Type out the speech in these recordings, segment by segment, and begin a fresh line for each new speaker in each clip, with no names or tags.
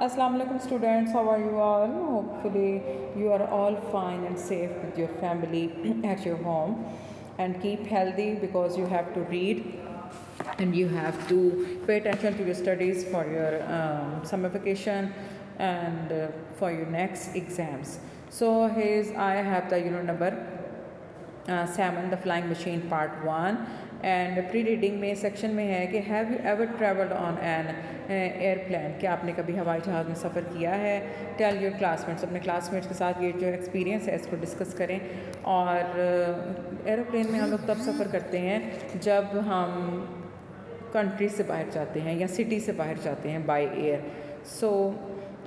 Assalamu alaikum students, how are you all? Hopefully you are all fine and safe with your family at your home, and keep healthy because you have to read and you have to pay attention to your studies for your summer vacation and for your next exams. So here's I have the unit number 7 the flying machine part 1 and pre reading में section में है कि have you ever travelled on an airplane, क्या आपने कभी हवाई जहाज़ में सफ़र किया है। टेल योर क्लासमेट्स, अपने क्लासमेट्स के साथ ये जो एक्सपीरियंस है इसको डिस्कस करें। और एरोप्लेन में हम लोग तब सफ़र करते हैं जब हम कंट्री से बाहर जाते हैं या सिटी से बाहर जाते हैं by air. So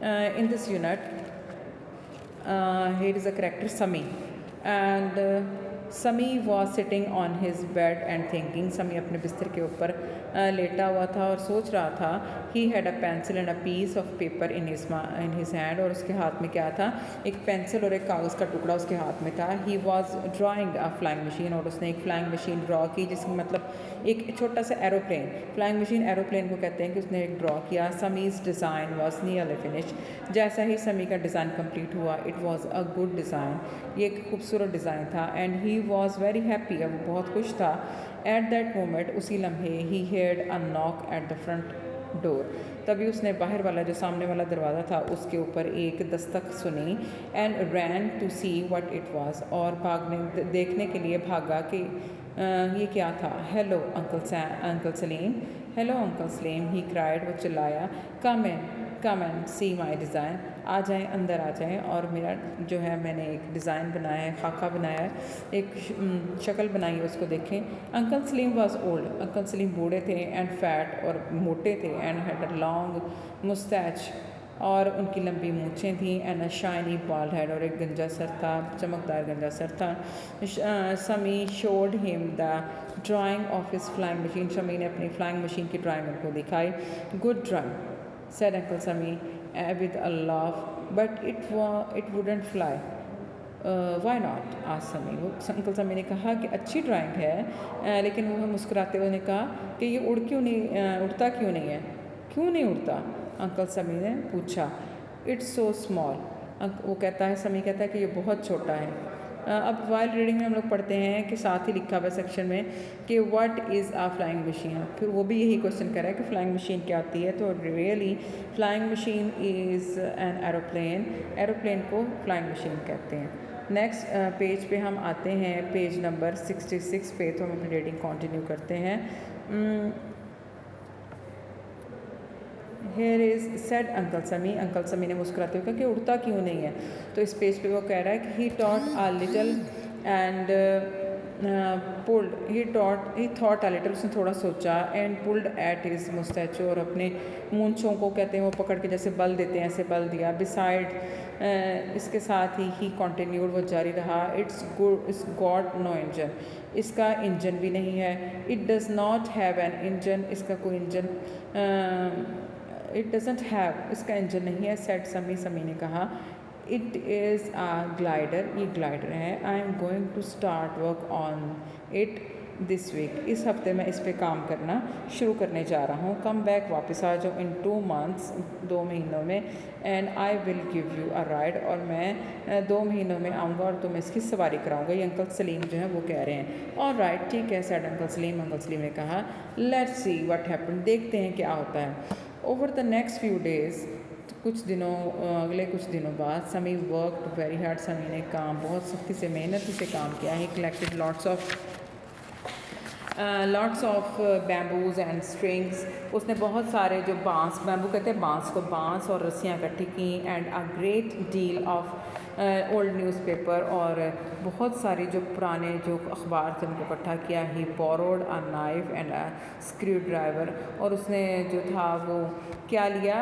in this unit here is a character Sami, and Sami was sitting on his bed and thinking. Sami अपने बिस्तर के ऊपर लेटा हुआ था और सोच रहा था। He had a pencil and a piece of paper in his hand, और उसके हाथ में क्या था, एक पेंसिल और एक कागज़ का टुकड़ा उसके हाथ में था। He was drawing a flying machine, और उसने एक फ्लाइंग मशीन ड्रॉ की, जिसमें मतलब एक छोटा सा एरोप्लेन, फ्लाइंग मशीन एरोप्लेन को कहते हैं कि उसने एक ड्रॉ किया। समीज़ डिज़ाइन वॉज नियरली फिनिश, जैसा ही समी का डिज़ाइन कंप्लीट हुआ, it was a good design, ये एक खूबसूरत डिज़ाइन था। And he was very happy, अब वो बहुत खुश था। एट दैट मोमेंट, उसी लम्हे, he heard a knock at the front door, तभी उसने बाहर वाला जो सामने वाला दरवाज़ा था उसके ऊपर एक दस्तक सुनी। And ran to see what it was, और भागने देखने के लिए भागा कि ये क्या था। Hello uncle Salim, hello uncle Salim, he cried, वो चिल्लाया। Come and C my design, आ जाएं, अंदर आ जाएं, और मेरा जो है मैंने एक डिज़ाइन बनाया है, खाका बनाया है, एक शक्ल बनाई है, उसको देखें। Uncle Salim was old, uncle Salim बूढ़े थे, एंड फैट, और मोटे थे, and had a long moustache, और उनकी लंबी मूँछें थीं। एंड अ शाइनी बाल हेड, और एक गंजा सर था, चमकदार गंजा सर था। समी showed him the drying of his flying machine, Shami ने अपनी फ्लाइंग मशीन की ड्राइंग उनको दिखाई। Good drawing, said Uncle Sami with a laugh, but it wouldn't fly. Why not? asked Sami. वो अंकल समी ने कहा कि अच्छी ड्राइंग है, लेकिन वो मुस्कुराते हुए ने कहा कि ये उड़ता क्यों नहीं है, क्यों नहीं उड़ता? अंकल समी ने पूछा। इट्स सो स्मॉल, वो कहता है, समी कहता है कि ये बहुत छोटा है। अब वाइल रीडिंग में हम लोग पढ़ते हैं कि साथ ही लिखा हुआ सेक्शन में कि what is a flying machine, फिर वो भी यही क्वेश्चन कर रहा है कि फ़्लाइंग मशीन क्या होती है। तो really flying machine is an aeroplane, aeroplane को फ्लाइंग मशीन कहते हैं। नेक्स्ट पेज पे हम आते हैं, पेज नंबर 66 पे, तो हम अपनी रीडिंग कंटिन्यू करते हैं। हेयर इज़ सेड अंकल समी ने मुस्कुराते हुए कहा कि उड़ता क्यों नहीं है। तो इस पेज पे वो कह रहा है कि he taught a little and pulled, he thought a little, उसने थोड़ा सोचा, एंड पुल्ड एट हिज मुस्टैचो, और अपने मूंछों को कहते हैं वो पकड़ के जैसे बल देते हैं, ऐसे बल दिया। बिसाइड, इसके साथ ही कंटिन्यूड, वो जारी रहा। इट्स गॉट नो इंजन, इसका इंजन भी नहीं है। It does not have an engine, इसका कोई इंजन, इट डजेंट हैव, इसका इंजन नहीं है। सेड समी ने कहा। इट इज़ आ ग्लाइडर, ये ग्लाइडर है। I am going to start work on it this week, इस हफ्ते मैं इस पे काम करना शुरू करने जा रहा हूँ। कम बैक, वापस आ जाओ, इन 2 months, 2 महीनों में। And I will give you a ride, और मैं 2 महीनों में आऊँगा और तुम्हें इसकी सवारी कराऊँगा। ये अंकल सलीम जो है वो कह रहे हैं। और राइट, ठीक है, सेड अंकल सलीम ने कहा। लेट्स सी व्हाट हैपन, देखते हैं क्या होता है। Over the next few days, अगले कुछ दिनों बाद, समी वर्कड वेरी हार्ड, समी ने बहुत सख्ती से, मेहनती से काम किया। ही collected lots of bamboos and strings, उसने बहुत सारे जो बांस, बैम्बू कहते हैं बांस को, बांस और रस्सियाँ इकट्ठी की। And a great deal of old newspaper, और बहुत सारी जो पुराने जो अखबार थे उनको इकट्ठा किया। He borrowed a knife and a screw driver, और उसने जो था वो क्या लिया,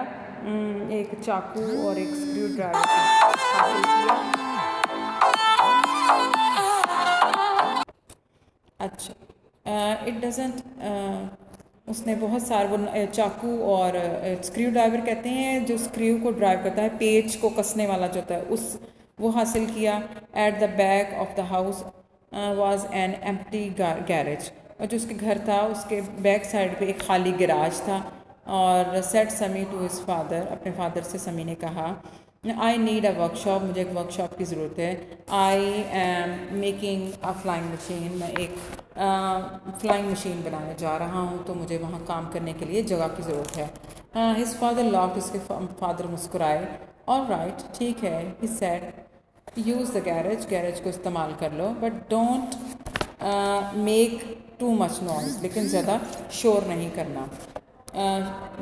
एक चाकू और एक स्क्रू ड्राइवर हासिल किया। अच्छा, इट डजेंट, उसने बहुत सारे वो चाकू और स्क्रू ड्राइवर कहते हैं जो स्क्रू को ड्राइव करता है, पेच को कसने वाला जो होता है, उस वो हासिल किया। At the back of the house was an empty garage, और जो उसके घर था उसके बैक साइड पे एक खाली गैराज था। और सेट समी टू हिज फादर, अपने फादर से समी ने कहा, आई नीड अ वर्कशॉप, मुझे एक वर्कशॉप की ज़रूरत है। I am making a flying machine, मैं एक फ्लाइंग मशीन बनाने जा रहा हूँ, तो मुझे वहाँ काम करने के लिए जगह की ज़रूरत है। हिज फादर लॉफ्ड, उसके फादर मुस्कुराए। ऑल राइट, ठीक है, he said, use the garage, garage को इस्तेमाल कर लो, but don't make too much noise, लेकिन ज़्यादा शोर नहीं करना।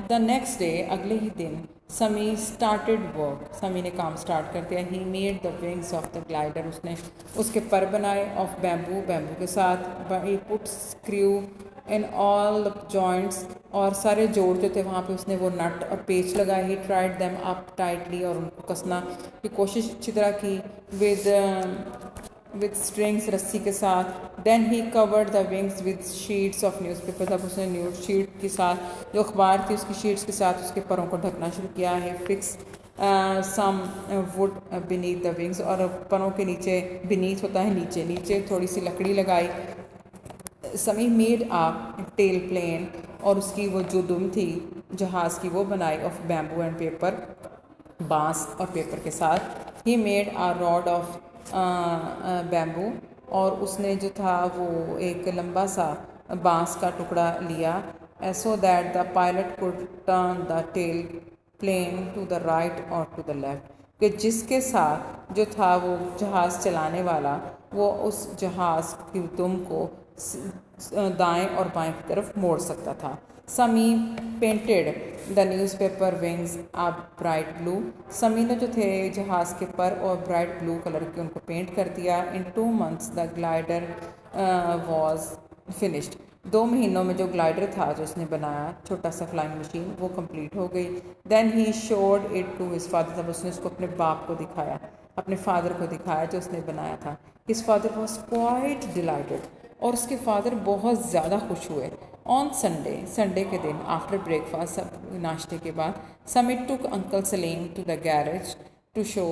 द नेक्स्ट डे, अगले ही दिन, समी स्टार्टेड वर्क, समी ने काम स्टार्ट कर दिया। He made the wings of the glider, उसने उसके पर बनाए, ऑफ बैम्बू, बैम्बू के साथ। He put screw in all the joints, और सारे जोड़ जो थे वहाँ पे उसने वो नट और पेच लगाए। He tried them up tightly, और उनको कसना की कोशिश अच्छी तरह की, विद स्ट्रिंग्स, रस्सी के साथ। Then he covered the wings with sheets of newspaper, तब उसने न्यूज़ शीट के साथ, जो अखबार थी उसकी शीट्स के साथ उसके परों को ढकना शुरू किया है। Fix some wood beneath the wings, और परों के नीचे, बीनीथ होता है नीचे, नीचे थोड़ी सी लकड़ी लगाई। समी मेड आ टेल प्लेन, और उसकी वो जो दुम थी जहाज़ की वो बनाई, ऑफ बैम्बू एंड पेपर, बांस और पेपर के साथ। He made a rod of bamboo, और उसने जो था वो एक लंबा सा बांस का टुकड़ा लिया, so that the pilot could turn the tail plane to the right और टू द लेफ्ट, कि जिसके साथ जो था वो जहाज़ चलाने वाला, वो उस जहाज़ की दुम को दाएं और बाएं की तरफ मोड़ सकता था। Sami painted the newspaper wings a bright blue, Sami ने जो थे जहाज़ के पर और ब्राइट ब्लू कलर के उनको पेंट कर दिया। इन 2 months the glider was finished, 2 महीनों में जो ग्लाइडर था जो उसने बनाया, छोटा सा फ्लाइंग मशीन, वो कंप्लीट हो गई। Then he showed it to his father, तब उसने उसको अपने बाप को दिखाया, अपने फादर को दिखाया जो उसने बनाया था। His father was quite dilated, और उसके फादर बहुत ज़्यादा खुश हुए। ऑन संडे, संडे के दिन, आफ्टर ब्रेकफास्ट, सब नाश्ते के बाद, Sami took uncle Salim to the garage to show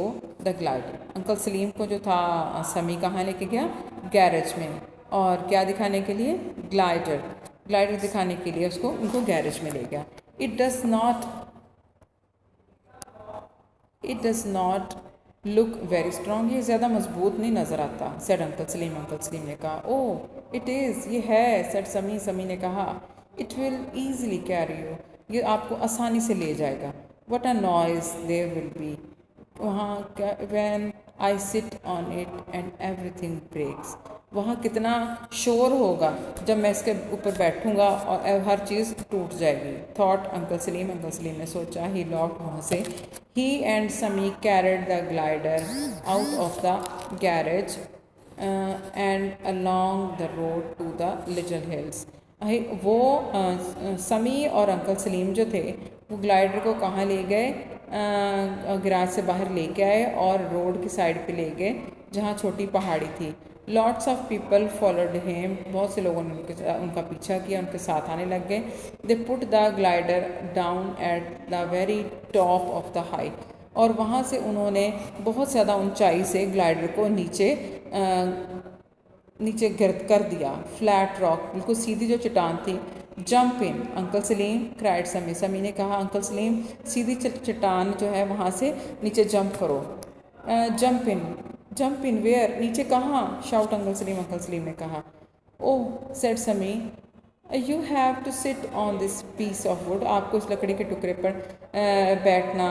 the glider, uncle Salim को जो था समी कहाँ लेके गया, गैरेज में, और क्या दिखाने के लिए, ग्लाइडर, ग्लाइडर दिखाने के लिए उसको उनको गैरेज में ले गया। It does not look very strong, ये ज़्यादा मजबूत नहीं नज़र आता, said uncle Salim, uncle Salim ने कहा। ओह इट इज़, ये है, सेड समी, समी ने कहा। It will easily carry you, ये आपको आसानी से ले जाएगा। What a noise there will be, वहाँ when I sit on it and everything breaks, वहाँ कितना शोर होगा जब मैं इसके ऊपर बैठूंगा और हर चीज़ टूट जाएगी। Thought uncle Salim, uncle Salim ने सोचा। ही लॉफ्ट, वहाँ से। He and Sami carried the glider out of the garage and along the road to the little hills. वो समी और अंकल सलीम जो थे वो ग्लाइडर को कहाँ ले गए, गैराज से बाहर लेके आए और रोड की साइड पे ले गए जहाँ छोटी पहाड़ी थी। Lots of people followed him, बहुत से लोगों ने उनका पीछा किया, उनके साथ आने लग गए। They put the glider down at the very top of the height, और वहाँ से उन्होंने बहुत ज़्यादा ऊंचाई से ग्लाइडर को नीचे गिरद कर दिया। फ्लैट रॉक, बिल्कुल सीधी जो चट्टान थी। Jump in uncle Salim cried समी, समी ने कहा अंकल सलीम सीधी चट्टान जो है वहाँ से नीचे जंप करो। जंप इन वेयर, नीचे कहाँ, शाउट अंकल सलीम ने कहा। Oh said Sami, you have to sit on this piece of wood, आपको इस लकड़ी के टुकड़े पर बैठना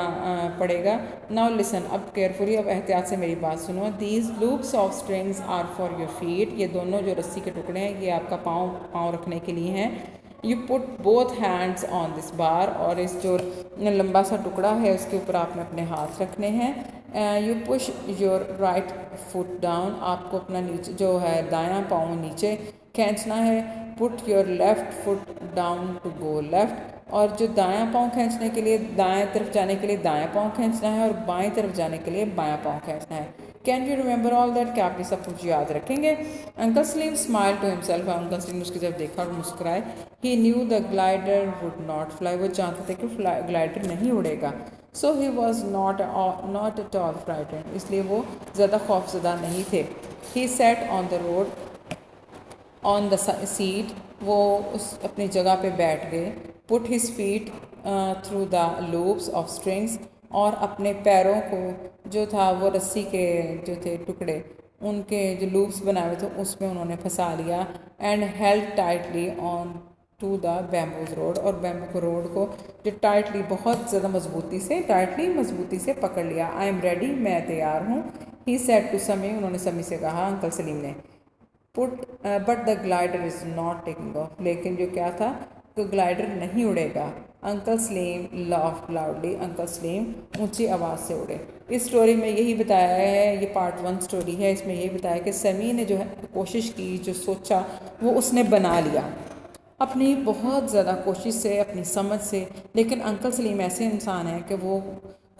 पड़ेगा। नाउ लिसन, अब केयरफुली, अब एहतियात से मेरी बात सुनो। These loops of strings are for your feet, ये दोनों जो रस्सी के टुकड़े हैं ये आपका पाँव रखने के लिए हैं। You put both hands on this bar, और इस जो लंबा सा टुकड़ा है उसके ऊपर आपने अपने हाथ रखने हैं। You push your right foot down, आपको अपना नीचे जो है दायां पाँव नीचे खींचना है। Put your left foot down to go left, और जो दायां पाँव खींचने के लिए, दाएं तरफ जाने के लिए दायां पाँव खींचना है, और बाएं तरफ जाने के लिए बायां पाँव खींचना है। Can you remember all that, क्या आप ये सब कुछ याद रखेंगे? Uncle Salim smile to himself, uncle Salim उसकी जब देखा और मुस्कुराए। He knew the glider would not fly, वो जानते थे कि ग्लाइडर नहीं उड़ेगा। So he was not at all frightened, इसलिए वो ज़्यादा खौफजदा नहीं थे। He sat on the road on the seat, वो उस अपनी जगह पे बैठ गए। Put his feet through the loops of strings, और अपने पैरों को जो था वो रस्सी के जो थे टुकड़े उनके जो लूप्स बनाए हुए थे उसमें उन्होंने फंसा लिया। And held tightly on to the bamboo's rod, और बैम्बू रोड को जो टाइटली बहुत ज़्यादा मजबूती से पकड़ लिया। आई एम रेडी, मैं तैयार हूँ। ही सेड टू समी, उन्होंने समी से कहा, अंकल सलीम ने। But the glider is not taking of, लेकिन जो क्या था तो ग्लाइडर नहीं उड़ेगा। Uncle Salim laughed loudly, uncle Salim ऊंची आवाज़ से उड़े। इस स्टोरी में यही बताया है, ये पार्ट 1 स्टोरी है, इसमें यही बताया कि समी ने जो है कोशिश की, जो सोचा वो उसने बना लिया अपनी बहुत ज़्यादा कोशिश से, अपनी समझ से। लेकिन अंकल सलीम ऐसे इंसान हैं कि वो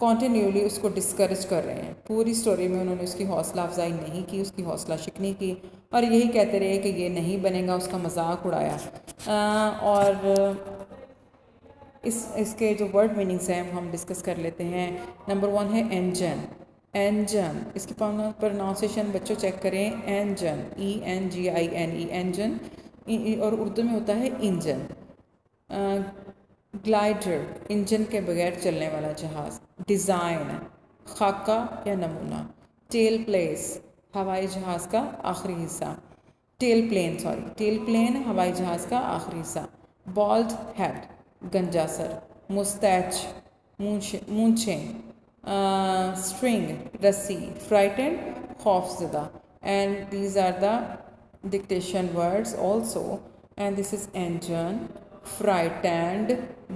कॉन्टीन्यूली उसको डिस्करेज कर रहे हैं। पूरी स्टोरी में उन्होंने उसकी हौसला अफजाई नहीं की, उसकी हौसला शिकनी की, और यही कहते रहे कि ये नहीं बनेगा, उसका मजाक उड़ाया। और इसके जो वर्ड मीनिंग्स हैं हम डिस्कस कर लेते हैं। नंबर 1 है एंजन। एंजन, इसकी प्रोनाउंसिएशन बच्चों चेक करें, एंजन, ENGINE, एंजन, और उर्दू में होता है इंजन। ग्लाइडर, इंजन के बगैर चलने वाला जहाज़। डिज़ाइन, खाका या नमूना। टेल प्लेस, हवाई जहाज़ का आखिरी हिस्सा। टेल प्लेन हवाई जहाज़ का आखिरी हिस्सा। बॉल्ड हेड, गंजा सर। मुस्टैच, मूंछें। स्ट्रिंग, रस्सी। फ्राइटेंड, खौफजदा। And these are the dictation words also, and this is engine, frightened,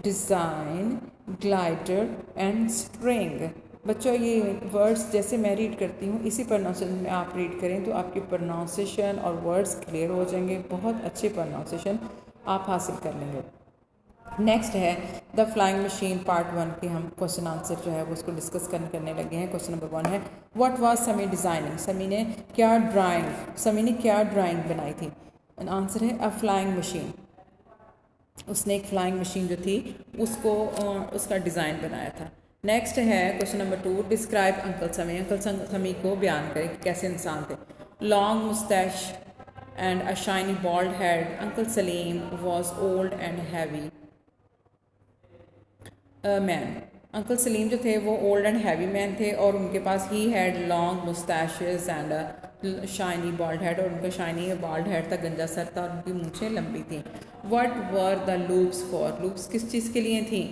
design, glider and string। बच्चों ये वर्ड्स जैसे मैं रीड करती हूँ इसी प्रोनाउंसिएशन में आप रीड करें तो आपकी प्रोनाउंसिएशन और वर्ड्स क्लियर हो जाएंगे, बहुत अच्छे प्रोनाउंसिएशन आप हासिल कर लेंगे। नेक्स्ट है द फ्लाइंग मशीन, पार्ट 1 के हम क्वेश्चन आंसर जो है वो उसको डिस्कस करने लगे हैं। क्वेश्चन नंबर 1 है, व्हाट वाज समी डिज़ाइनिंग, समी ने क्या ड्राइंग बनाई थी। आंसर है अ फ्लाइंग मशीन, उसने एक फ्लाइंग मशीन जो थी उसको उसका डिज़ाइन बनाया था। नेक्स्ट है question number 2, describe uncle Sami, uncle Sami को बयान करें कि कैसे इंसान थे। Long moustache and a shiny bald head, uncle Salim was old and heavy man. Uncle Salim जो थे वो ओल्ड एंड हैवी मैन थे, और उनके पास he had long mustaches and shiny bald head, और उनका शाइनी बॉल्ड हेड था, गंजा सर था, और उनकी मूंछें लंबी थी। What were the loops for, loops किस चीज़ के लिए थी।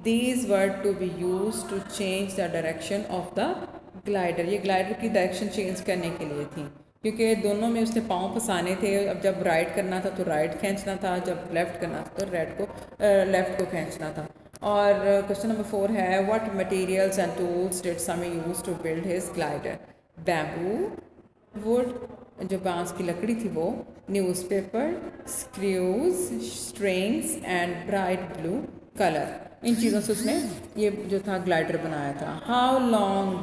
These were to be use to change the direction of the glider, ये ग्लाइडर की डायरेक्शन चेंज करने के लिए थी, क्योंकि दोनों में उसने पाँव फंसाने थे। अब जब राइट करना था तो राइट खींचना था, जब लेफ़्ट करना था तो लेफ़्ट को खींचना था। और क्वेश्चन नंबर 4 है, what materials and tools did Sami use to build his glider. Bamboo, wood, जो बांस की लकड़ी थी वो, newspaper, screws, strings and bright blue colour, इन चीज़ों से उसने ये जो था ग्लाइडर बनाया था। How long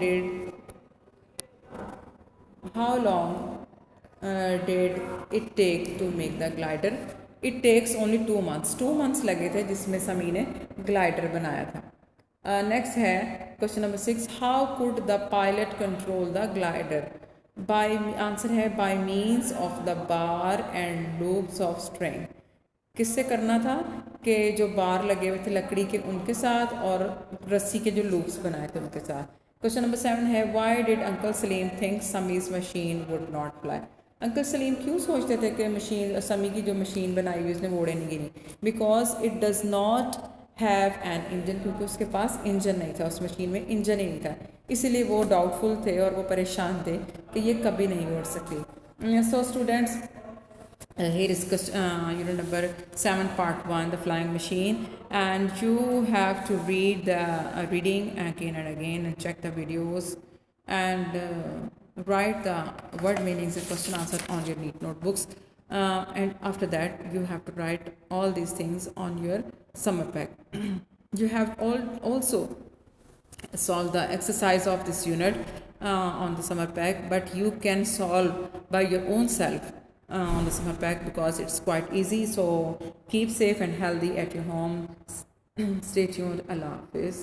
did it take to make the glider. It takes only 2 months, 2 months लगे थे जिसमें समी ने ग्लाइडर बनाया था। नेक्स्ट है question number 6, how could the pilot control the glider. By, answer है by means of the bar and loops of string. किससे करना था कि जो बार लगे हुए थे लकड़ी के उनके साथ, और रस्सी के जो लूप्स बनाए थे उनके साथ। क्वेश्चन नंबर 7 है, why did uncle Salim think Sami's machine would not fly. Uncle Salim क्यों सोचते थे कि मशीन, समी की जो मशीन बनाई हुई उसने वो उड़ेगी नहीं। Because it does not have an engine, क्योंकि उसके पास इंजन नहीं था, उस मशीन में इंजन ही नहीं था, इसीलिए वो डाउटफुल थे और वो परेशान थे कि ये कभी नहीं उड़ सकती। So students, here is unit number 7 part 1, the flying machine, and you have to read the reading again and again and check the videos and write the word meanings and question answer on your neat notebooks, and after that you have to write all these things on your summer pack. You have also solve the exercise of this unit on the summer pack, but you can solve by your own self on the summer pack because it's quite easy. So keep safe and healthy at your home. Stay tuned. Allah Hafiz.